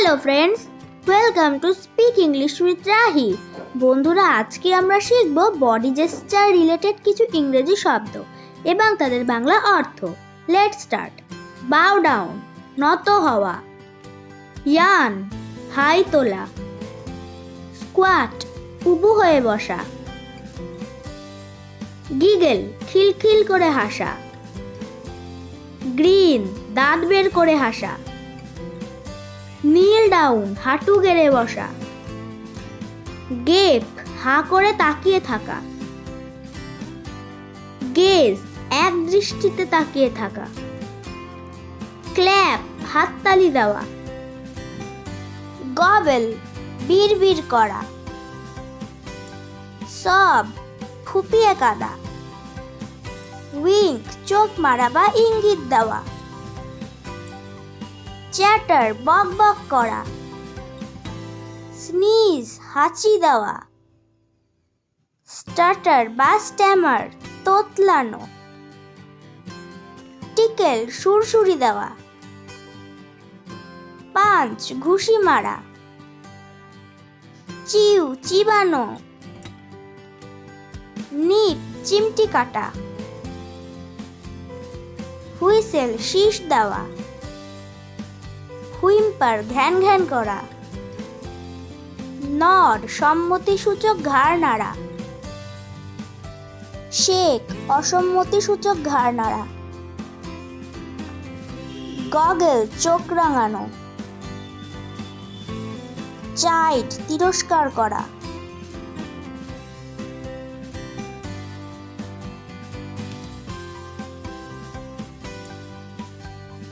Hello friends, welcome to speak English with Rahi. বন্ধুরা, আজকে আমরা শিখব বডি জেস্চার রিলেটেড কিছু ইংরেজি শব্দ এবং তাদের বাংলা অর্থ। Let's start. বাউ ডাউন, নত হওয়া। ইয়ান, হাই তোলা। স্কোয়াট, উবু হয়ে বসা। গিগল, খিলখিল করে হাসা। গ্রিন, দাঁত বের করে হাসা। নীল ডাউন, হাঁটু গেড়ে বসা। গেপ, হাঁ করে তাকিয়ে থাকা। গেজ, এক দৃষ্টিতে তাকিয়ে থাকা। ক্ল্যাপ, হাততালি দেওয়া। গবেল, বিড়বিড় করা। সব, ফুপিয়ে কাঁদা। উইঙ্ক, চোখ মারা বা ইঙ্গিত দেওয়া। চ্যাটার, বক বক করা। স্নিজ, হাঁচি দেওয়া। স্টার্টার বা স্ট্যামার, তোতলানো। টিকেল, সুরসুরি দেওয়া। পাঞ্চ, ঘুষি মারা। চিউ, চিবানো। নিপ, চিমটি কাটা। হুইসেল, শীষ দেওয়া। হুইম্পার, ঘ্যান ঘ্যান করা। নড, সম্মতিসূচক ঘাড় নাড়া। শেক, অসম্মতিসূচক ঘাড় নাড়া। গগল, চোখ রাঙানো। চাইট, তিরস্কার করা।